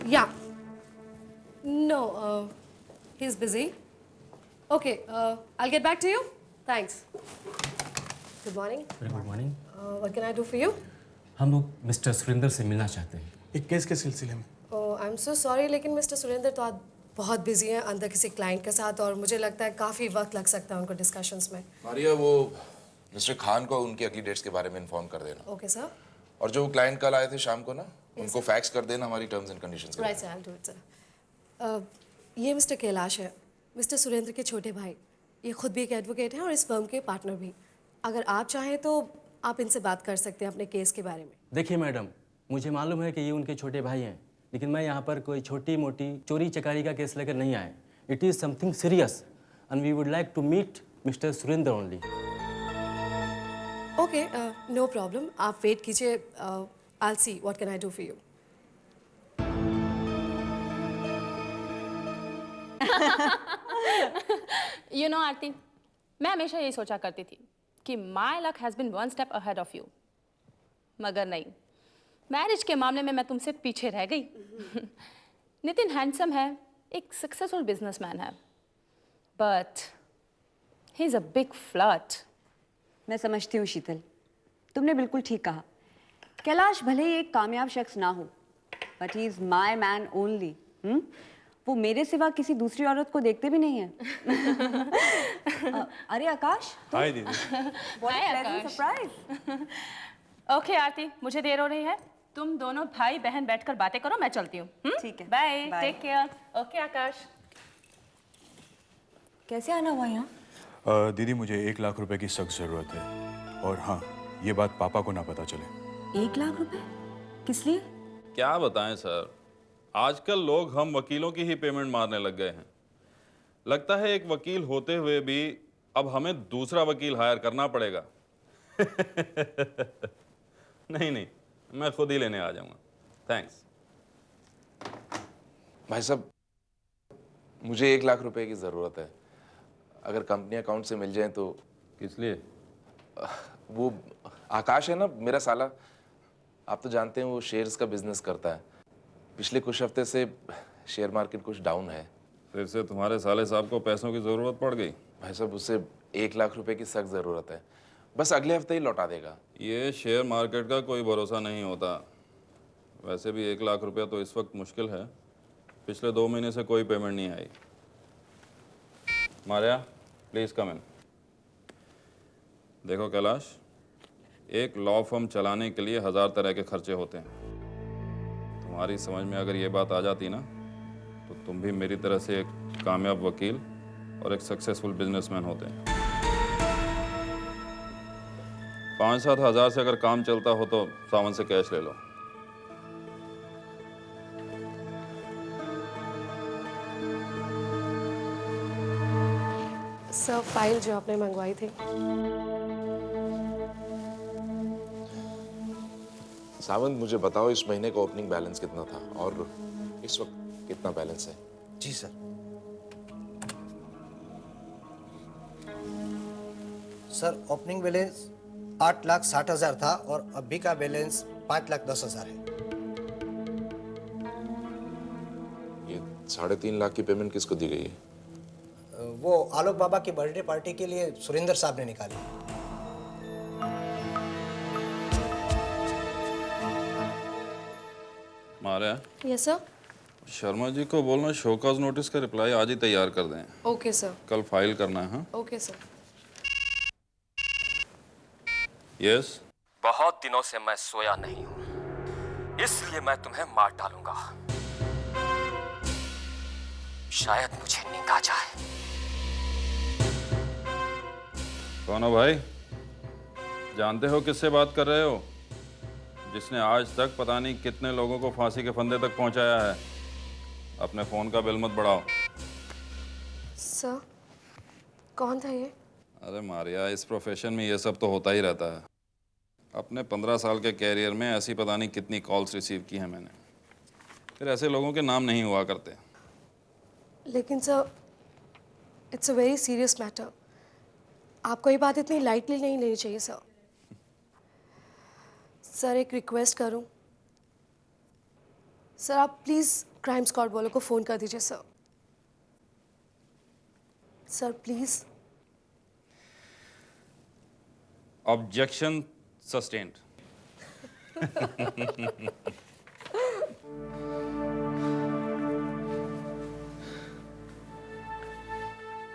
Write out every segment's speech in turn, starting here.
Yeah. No, he's busy. Okay, I'll get back to you. Thanks. Good morning. Good morning. What can I do for you? हम लोग mister Surendra से मिलना चाहते हैं। एक case के सिलसिले में। Oh, I'm so sorry, लेकिन मिस्टर सुरेंद्र तो आज बहुत बिजी हैं अंदर किसी क्लाइंट के साथ, और मुझे लगता है काफ़ी वक्त लग सकता है उनको डिस्कशंस में। मारिया, वो मिस्टर खान को उनकी अगली डेट्स के बारे में इन्फॉर्म कर देना। Okay sir. और जो क्लाइंट कल आए थे शाम को ना, उनको फैक्स कर देना हमारी टर्म्स एंड कंडीशंस के right sir, I will do it sir. ये मिस्टर कैलाश है, मिस्टर सुरेंद्र के छोटे भाई। ये खुद भी एक एडवोकेट हैं और इस फर्म के पार्टनर भी। अगर आप चाहें तो आप इनसे बात कर सकते हैं अपने केस के बारे में। देखिए मैडम, मुझे मालूम है कि ये उनके छोटे भाई हैं, लेकिन मैं यहाँ पर कोई छोटी मोटी चोरी चकारी का केस लेकर नहीं आए। It is something serious and we would like to meet Mr Surendra only. Okay, no problem, आप वेट कीजिए। I will see what can I do for you. You know Aarti, मैं हमेशा यही सोचा करती थी कि my luck has been one step ahead of you, मगर नहीं, मैरिज के मामले में मैं तुमसे पीछे रह गई। नितिन हैंडसम है, एक सक्सेसफुल बिजनेसमैन है, but he is a big flirt. मैं समझती हूँ शीतल, तुमने बिल्कुल ठीक कहा। कैलाश भले ही एक कामयाब शख्स ना हो, but he is my man only. वो मेरे सिवा किसी दूसरी औरत को देखते भी नहीं है। अरे आकाश, हाय दीदी। सरप्राइज। ओके आरती, मुझे देर हो रही है, तुम दोनों भाई बहन बैठकर बातें करो, मैं चलती हूँ। ठीक है, bye, Bye. Take care. Okay Akash. कैसे आना हुआ यहाँ? दीदी, मुझे 1 लाख रुपए की सख्त जरूरत है, और हाँ, ये बात पापा को ना पता चले। 1 लाख रुपए? किस लिए? क्या बताएं सर, आजकल लोग हम वकीलों की ही पेमेंट मारने लग गए हैं। लगता है एक वकील होते हुए भी अब हमें दूसरा वकील हायर करना पड़ेगा। नहीं नहीं, मैं खुद ही लेने आ जाऊंगा। थैंक्स। भाई साहब, मुझे 1 लाख रुपए की ज़रूरत है। अगर कंपनी अकाउंट से मिल जाए तो। किस लिए? वो आकाश है ना, मेरा साला, आप तो जानते हैं वो शेयर्स का बिजनेस करता है। पिछले कुछ हफ्ते से शेयर मार्केट कुछ डाउन है। फिर से तुम्हारे साले साहब को पैसों की ज़रूरत पड़ गई? भाई साहब, उससे 1 लाख रुपए की सख्त ज़रूरत है, बस अगले हफ्ते ही लौटा देगा। ये शेयर मार्केट का कोई भरोसा नहीं होता। वैसे भी 1 लाख रुपया तो इस वक्त मुश्किल है। पिछले 2 महीने से कोई पेमेंट नहीं आई। मारिया, प्लीज़ कम इन। देखो कैलाश, एक लॉ फर्म चलाने के लिए 1000 तरह के खर्चे होते हैं। तुम्हारी समझ में अगर ये बात आ जाती ना, तो तुम भी मेरी तरह से एक कामयाब वकील और एक सक्सेसफुल बिजनेसमैन होते हैं। 5-7 हज़ार से अगर काम चलता हो तो सावन से कैश ले लो। सर, फाइल जो आपने मंगवाई थी। सावंत, मुझे बताओ इस महीने का ओपनिंग बैलेंस कितना था और इस वक्त कितना बैलेंस है? जी सर। सर, ओपनिंग बैलेंस 8,60,000 था और अभी का बैलेंस 5,10,000 है। ये 3.5 लाख की पेमेंट किसको दी गई है? वो आलोक बाबा की बर्थडे पार्टी के लिए सुरेंद्र साहब ने निकाली। Maria, yes sir. Sharma ji को बोलना शोकॉज नोटिस का रिप्लाई आज ही तैयार कर दें। Okay sir. कल फाइल करना है। हाँ? Okay sir. यस। बहुत दिनों से मैं सोया नहीं हूं, इसलिए मैं तुम्हें मार डालूंगा। शायद मुझे नींद आ जाए। कौन हो भाई? जानते हो किससे बात कर रहे हो? जिसने आज तक पता नहीं कितने लोगों को फांसी के फंदे तक पहुंचाया है। अपने फोन का बिल मत बढ़ाओ। सर, कौन था ये? अरे मारिया, इस प्रोफेशन में ये सब तो होता ही रहता है। अपने 15 साल के कैरियर में ऐसी पता नहीं कितनी कॉल्स रिसीव की हैं मैंने। फिर ऐसे लोगों के नाम नहीं हुआ करते। लेकिन sir, it's a very serious matter. आपको ये बात इतनी लाइटली नहीं लेनी चाहिए सर। सर, एक रिक्वेस्ट करूं? सर आप प्लीज़ क्राइम स्क्वाड वालों को फ़ोन कर दीजिए sir. Sir please. Objection sustained.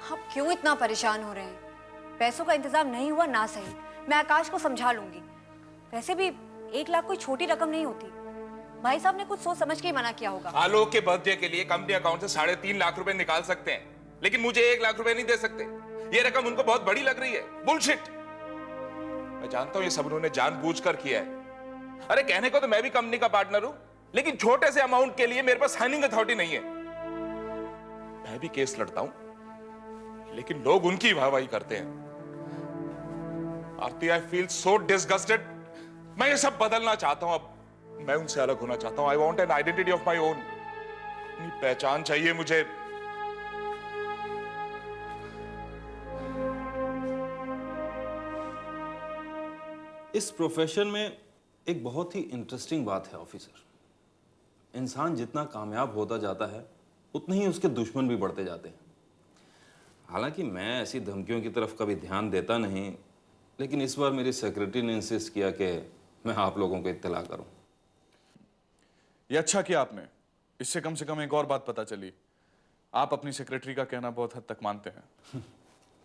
आप क्यों इतना परेशान हो रहे हैं? पैसों का इंतजाम नहीं हुआ ना सही, मैं आकाश को समझा लूंगी। वैसे भी 1 लाख कोई छोटी रकम नहीं होती। भाई साहब ने कुछ सोच समझ के ही मना किया होगा। आलोक के बर्थडे के लिए कंपनी अकाउंट से 3.5 लाख रुपए निकाल सकते हैं, लेकिन मुझे 1 लाख रुपए नहीं दे सकते। ये रकम उनको बहुत बड़ी लग रही है। बुलशिट। मैं जानता हूं ये सब उन्होंने जानबूझकर किया है। अरे कहने को तो मैं भी कंपनी का पार्टनर हूं, लेकिन छोटे से अमाउंट के लिए मेरे पास साइनिंग अथॉरिटी नहीं है। मैं भी केस लड़ता हूं, लेकिन लोग उनकी वाहवाही करते हैं। आरती, आई फील सो डिसगस्टेड। मैं ये सब बदलना चाहता हूं। अब मैं उनसे अलग होना चाहता हूं। I want an identity of my own. अपनी पहचान चाहिए मुझे। इस प्रोफेशन में एक बहुत ही इंटरेस्टिंग बात है ऑफिसर। इंसान जितना कामयाब होता जाता है उतने ही उसके दुश्मन भी बढ़ते जाते हैं। हालांकि मैं ऐसी धमकियों की तरफ कभी ध्यान देता नहीं, लेकिन इस बार मेरी सेक्रेटरी ने इंसिस्ट किया कि मैं आप लोगों को इत्तला करूं। ये अच्छा किया आपने। इससे कम से कम एक और बात पता चली, आप अपनी सेक्रेटरी का कहना बहुत हद तक मानते हैं।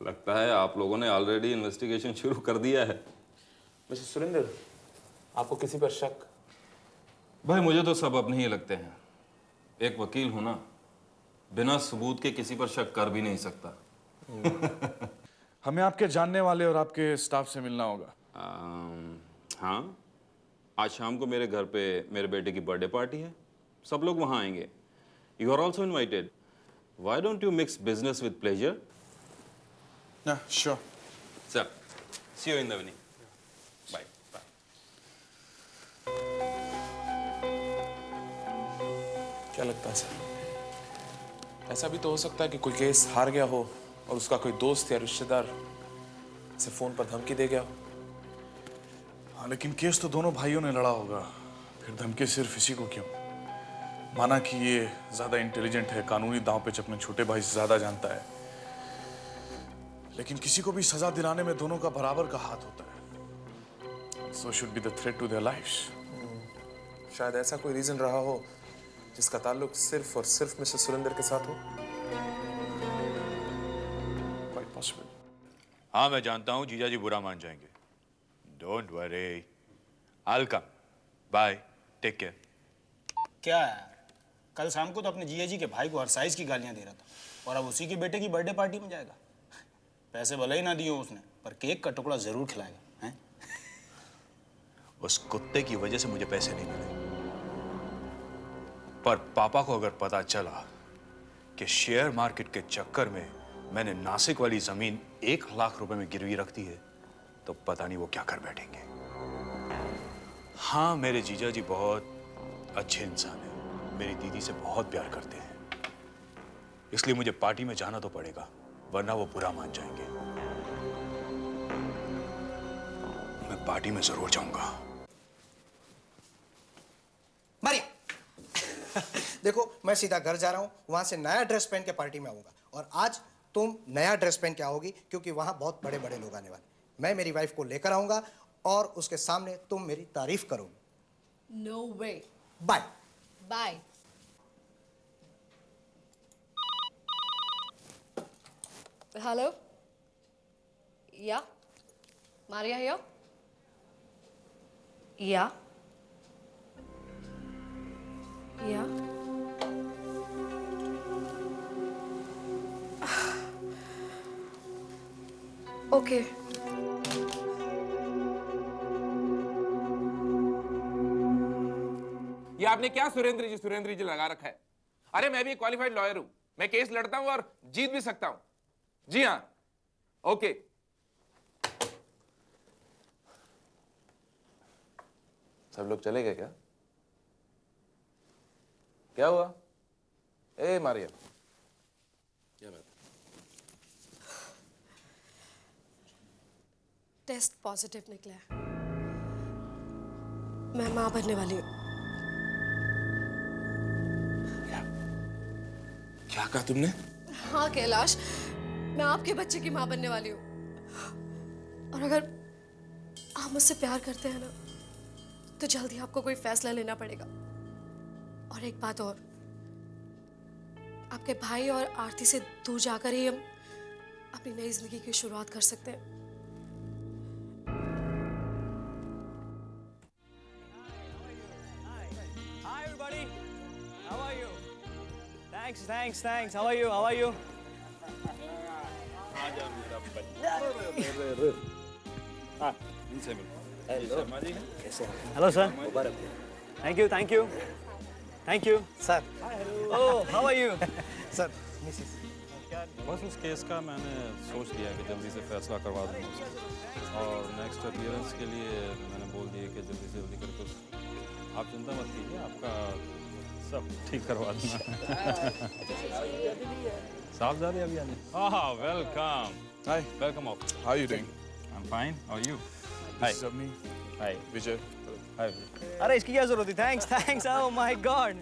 लगता है आप लोगों ने ऑलरेडी इन्वेस्टिगेशन शुरू कर दिया है। मिस्टर सुरेंद्र, आपको किसी पर शक? भाई मुझे तो सब अपने ही लगते हैं। एक वकील हूं ना, बिना सबूत के किसी पर शक कर भी नहीं सकता। हमें आपके जानने वाले और आपके स्टाफ से मिलना होगा। हाँ, आज शाम को मेरे घर पे मेरे बेटे की बर्थडे पार्टी है। सब लोग वहां आएंगे। You are also invited. Why don't you mix business with pleasure? Sure sir, see you in the evening. Bye bye. क्या लगता है सर, ऐसा भी तो हो सकता है कि कोई केस हार गया हो और उसका कोई दोस्त या रिश्तेदार से फोन पर धमकी दे गया हो? हाँ, लेकिन केस तो दोनों भाइयों ने लड़ा होगा, फिर धमकी सिर्फ इसी को क्यों? माना कि ये ज्यादा इंटेलिजेंट है, कानूनी दांव पे अपने छोटे भाई से ज्यादा जानता है, लेकिन किसी को भी सजा दिलाने में दोनों का बराबर का हाथ होता है। So should be the threat to their lives. शायद ऐसा कोई रीजन रहा हो जिसका ताल्लुक सिर्फ और सिर्फ मिस्टर सुरेंद्र के साथ हो। Quite possible. हाँ, मैं जानता हूँ जीजा जी बुरा मान जाएंगे। Don't worry, I'll come. Bye, take care. क्या यार, कल शाम को तो अपने जीजा जी के भाई को हर साइज की गालियां दे रहा था और अब उसी के बेटे की बर्थडे पार्टी में जाएगा। पैसे भले ही ना दिए उसने, पर केक का टुकड़ा जरूर खिलाएगा। हैं? उस कुत्ते की वजह से मुझे पैसे नहीं मिले, पर पापा को अगर पता चला कि शेयर मार्केट के चक्कर में मैंने नासिक वाली जमीन 1 लाख रुपए में गिरवी रख दी है, तो पता नहीं वो क्या कर बैठेंगे। हाँ, मेरे जीजा जी बहुत अच्छे इंसान हैं, मेरी दीदी से बहुत प्यार करते हैं, इसलिए मुझे पार्टी में जाना तो पड़ेगा, वरना वो बुरा मान जाएंगे। मैं पार्टी में जरूर जाऊंगा। मारिया देखो, मैं सीधा घर जा रहा हूँ, वहां से नया ड्रेस पहन के पार्टी में आऊंगा। और आज तुम नया ड्रेस पहन के आओगी, क्योंकि वहां बहुत बड़े बड़े लोग आने वाले। मैं मेरी वाइफ को लेकर आऊंगा और उसके सामने तुम मेरी तारीफ करोगी। No way. Bye bye. Hello, या मारिया हियर? या ओके। ये आपने क्या सुरेंद्र जी लगा रखा है? अरे मैं भी क्वालिफाइड लॉयर हूं, मैं केस लड़ता हूं और जीत भी सकता हूं। जी हाँ, ओके। सब लोग चले गए क्या? क्या हुआ? ए मारिया, क्या बात? टेस्ट पॉजिटिव निकला है। मैं मां बनने वाली हूँ। क्या कहा तुमने? हाँ कैलाश, मैं आपके बच्चे की माँ बनने वाली हूँ। और अगर आप मुझसे प्यार करते हैं ना, तो जल्दी आपको कोई फैसला लेना पड़ेगा। और एक बात और, आपके भाई और आरती से दूर जाकर ही हम अपनी नई जिंदगी की शुरुआत कर सकते हैं। Hi everybody. How are you? Thanks. How are you? Hello sir. Thank you. Sir Oh, how are you? Sir Mrs बस उस केस का मैंने सोच लिया कि जल्दी से फैसला करवा दूँगा उसका। और नेक्स्ट अपीयरेंस के लिए मैंने बोल दिया कि जल्दी से जल्दी करके आप चिंता मत कीजिए, आपका सब ठीक करवा दूँगा। साहबजादे अभी आने। Welcome. Hi. Welcome of. How are you doing? I'm fine. How are you? This is Avni. Hi. Vijay. Hi. अरे इसकी क्या जरूरत थी? Thanks. Oh my God.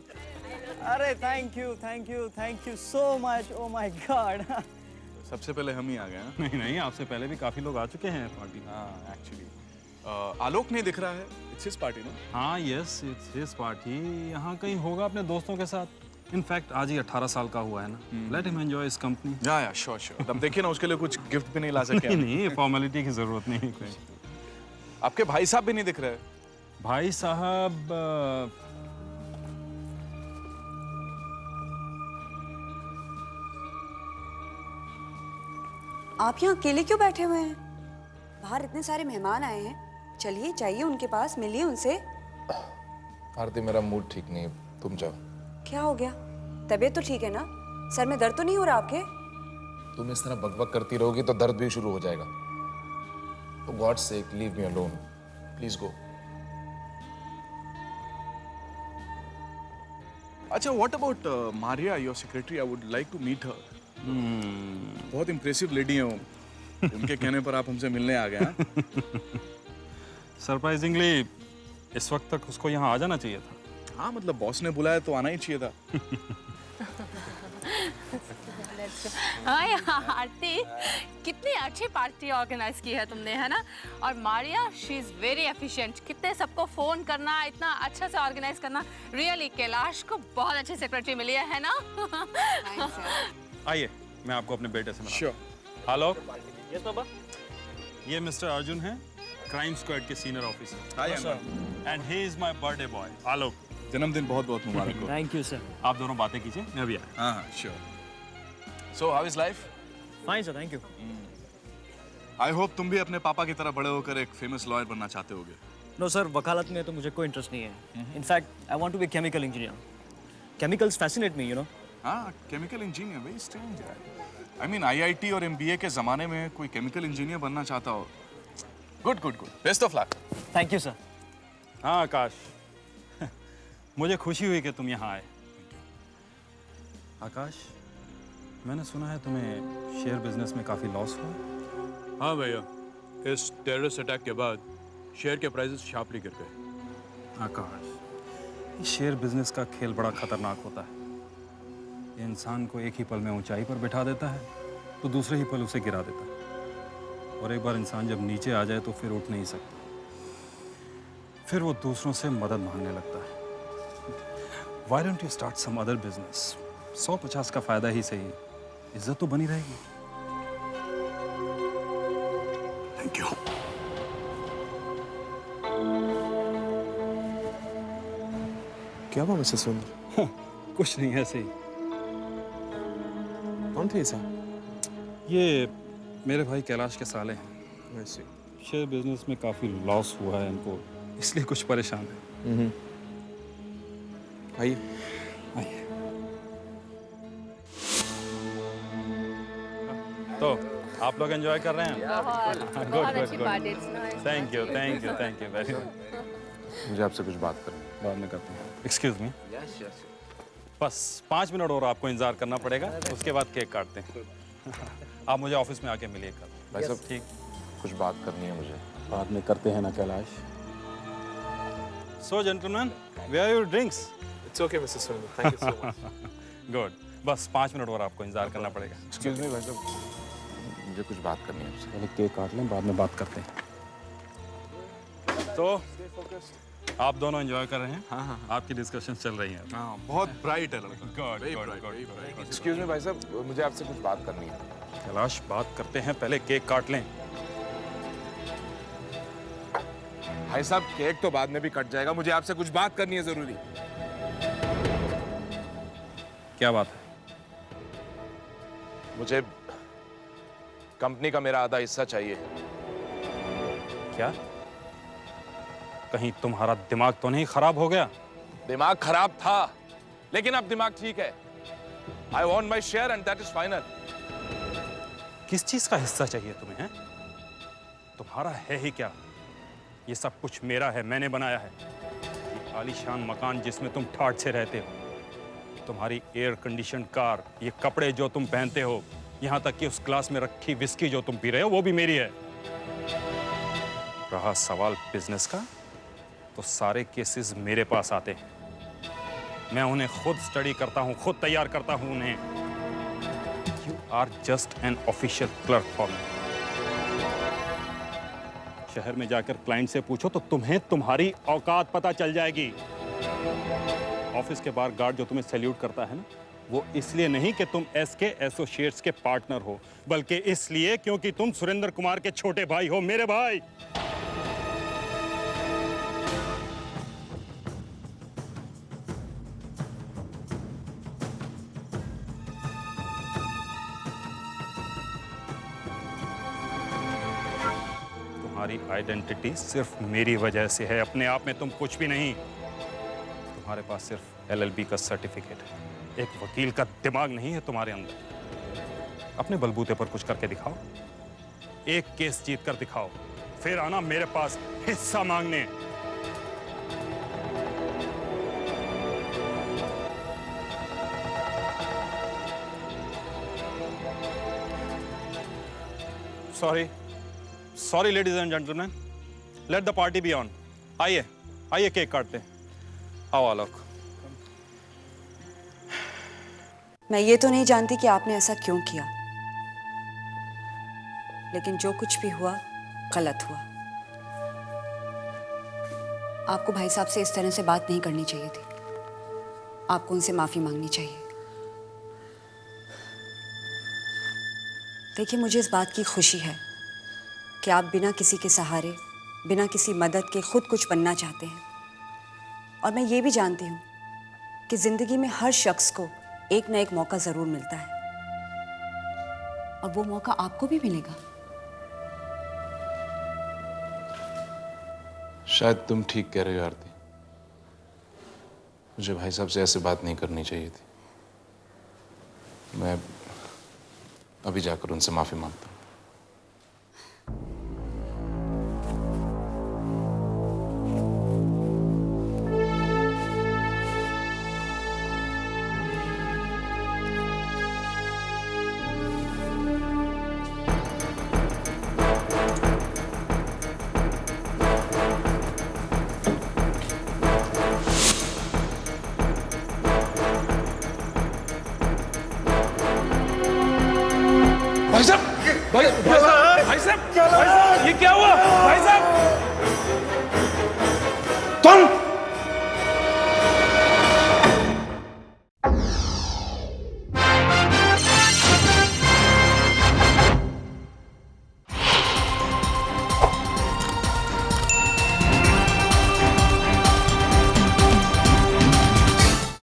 अरे thank you so much. Oh my God. सबसे पहले हम ही आ गए हैं। नहीं, आपसे पहले भी काफ़ी लोग आ चुके हैं पार्टी में। हाँ, एक्चुअली आलोक नहीं दिख रहा है। इट्स हिज पार्टी ना? हाँ, यस, इट्स हिज पार्टी। यहाँ कहीं होगा अपने दोस्तों के साथ। इनफैक्ट आज ही 18 साल का हुआ है ना। Let him enjoy his company. या श्योर। तब देखिए ना, उसके लिए कुछ गिफ्ट भी नहीं ला सके। नहीं, फॉर्मेलिटी की जरूरत नहीं है कोई। आपके भाई साहब भी नहीं दिख रहे। भाई साहब आप यहाँ अकेले क्यों बैठे हुए हैं? बाहर इतने सारे मेहमान आए हैं। चलिए जाइए उनके पास, मिलिए उनसे। आरती, मेरा मूड ठीक नहीं है, तुम जाओ। क्या हो गया? तबीयत तो ठीक है ना? सर में दर्द तो नहीं हो रहा आपके? तुम इस तरह बकबक करती रहोगी तो दर्द भी शुरू हो जाएगा। For God's sake, leave me alone. Please go. अच्छा, what about Maria, your secretary? I would like to meet her. बहुत इम्प्रेसिव लेडी है वो। उनके कहने पर आप हमसे मिलने आ गए हैं। सरप्राइजिंगली इस वक्त तक उसको यहाँ आ जाना चाहिए था। हाँ, मतलब बॉस ने बुलाया तो आना ही चाहिए था। हाय आरती, कितनी अच्छी पार्टी ऑर्गेनाइज की है तुमने, है ना? और Maria, she is very efficient. कितने सबको फोन करना, इतना अच्छा से ऑर्गेनाइज करना। रियली कैलाश को बहुत अच्छी सेक्रेटरी मिली है ना? आइए, मैं आपको अपने बेटे से मिलाता हूं। Sure. हेलो। Yes पापा। ये मिस्टर अर्जुन हैं, क्राइम स्क्वाड के senior officer. Hi, and he is my birthday boy Alok. जन्मदिन बहुत बहुत मुबारक हो। Thank you sir. आप दोनों बातें कीजिए, मैं अभी आया। हाँ, sure. So how is life? Fine sir, thank you. I hope तुम भी अपने पापा की तरह बड़े होकर एक फेमस लॉयर बनना चाहते होगे। No sir, वकालत में तो मुझे कोई इंटरेस्ट नहीं है। In fact, I want to be a chemical engineer. Chemicals fascinate me, you know. हाँ, केमिकल इंजीनियर, वेरी स्ट्रेंज है। I mean, IIT और MBA के जमाने में कोई केमिकल इंजीनियर बनना चाहता हो। Good. Best of luck. Thank you sir. हाँ आकाश, मुझे खुशी हुई कि तुम यहाँ आए। आकाश, मैंने सुना है तुम्हें शेयर बिजनेस में काफ़ी लॉस हुआ। हाँ भैया, इस टेररिस्ट अटैक के बाद शेयर के प्राइसेस शार्पली गिर गए। आकाश, ये शेयर बिजनेस का खेल बड़ा खतरनाक होता है। ये इंसान को एक ही पल में ऊंचाई पर बिठा देता है तो दूसरे ही पल उसे गिरा देता है। और एक बार इंसान जब नीचे आ जाए तो फिर उठ नहीं सकता। फिर वो दूसरों से मदद मांगने लगता है। Why don't you start some other business? 150 का फायदा ही सही, इज्जत तो बनी रहेगी। Thank you. क्या हुआ मिसेस सुंदर? कुछ नहीं, ऐसे ही। कौन थे ऐसा? ये मेरे भाई कैलाश के साले हैं। वैसे शेयर बिजनेस में काफ़ी लॉस हुआ है इनको, इसलिए कुछ परेशान है। आइए। आइए। तो आप लोग एंजॉय कर रहे हैं? बहुत अच्छी party. Thank you very much. मुझे आपसे कुछ बात करनी है। बाद में करते हैं। Excuse me. बस 5 मिनट और आपको इंतजार करना पड़ेगा, उसके बाद केक काटते हैं। आप मुझे ऑफिस में आके मिलिए कल। भाई साहब, ठीक, कुछ बात करनी है मुझे। बाद में करते हैं ना Kailash. So gentleman, where are your drinks? It's okay, Mrs. Sundar. Thank you so much. Good, बस 5 मिनट और आपको इंतजार करना पड़ेगा। एक्सक्यूज मी भाई साहब, मुझे कुछ बात करनी है आपसे। पहले केक काट लें, बाद में बात करते हैं। तो आप दोनों एंजॉय कर रहे हैं? हाँ, आपकी डिस्कशन चल रही हैं। हाँ, बहुत ब्राइट है लड़का। गुड, एक्सक्यूज मी भाई साहब, मुझे आपसे कुछ बात करनी है। कैलाश, बात करते हैं, पहले केक काट लें। भाई साहब, केक तो बाद में भी कट जाएगा, मुझे आपसे कुछ बात करनी है जरूरी। क्या बात है? मुझे कंपनी का मेरा आधा हिस्सा चाहिए। क्या? कहीं तुम्हारा दिमाग तो नहीं खराब हो गया? दिमाग खराब था, लेकिन अब दिमाग ठीक है। I want my share and that is final. किस चीज का हिस्सा चाहिए तुम्हें? है? तुम्हारा है ही क्या? ये सब कुछ मेरा है, मैंने बनाया है। ये आलीशान मकान जिसमें तुम ठाठ से रहते हो, तुम्हारी एयर कंडीशन कार, ये कपड़े जो तुम पहनते हो, यहाँ तक कि उस ग्लास में रखी विस्की जो तुम पी रहे हो, वो भी मेरी है। रहा सवाल बिजनेस का, तो सारे केसेस मेरे पास आते हैं। मैं उन्हें खुद स्टडी करता हूं, खुद तैयार करता हूं उन्हें। You are just an official clerk for me. शहर में जाकर क्लाइंट से पूछो तो तुम्हें तुम्हारी औकात पता चल जाएगी। ऑफिस के बाहर गार्ड जो तुम्हें सैल्यूट करता है ना, वो इसलिए नहीं कि तुम एसके एसोसिएट्स के पार्टनर हो, बल्कि इसलिए क्योंकि तुम सुरेंद्र कुमार के छोटे भाई हो, मेरे भाई। तुम्हारी आइडेंटिटी सिर्फ मेरी वजह से है, अपने आप में तुम कुछ भी नहीं। तुम्हारे पास सिर्फ LLB का सर्टिफिकेट है, एक वकील का दिमाग नहीं है तुम्हारे अंदर। अपने बलबूते पर कुछ करके दिखाओ, एक केस जीत कर दिखाओ, फिर आना मेरे पास हिस्सा मांगने। Sorry ladies and gentleman, let the party be on. आइए आइए, केक काटते हैं। आओ आलोक। मैं ये तो नहीं जानती कि आपने ऐसा क्यों किया, लेकिन जो कुछ भी हुआ गलत हुआ। आपको भाई साहब से इस तरह से बात नहीं करनी चाहिए थी। आपको उनसे माफी मांगनी चाहिए। देखिए, मुझे इस बात की खुशी है कि आप बिना किसी के सहारे, बिना किसी मदद के खुद कुछ बनना चाहते हैं। और मैं ये भी जानती हूँ कि जिंदगी में हर शख्स को एक ना एक मौका जरूर मिलता है, और वो मौका आपको भी मिलेगा। शायद तुम ठीक कह रहे हो आरती, मुझे भाई साहब से ऐसे बात नहीं करनी चाहिए थी। मैं अभी जाकर उनसे माफी मांगता हूँ।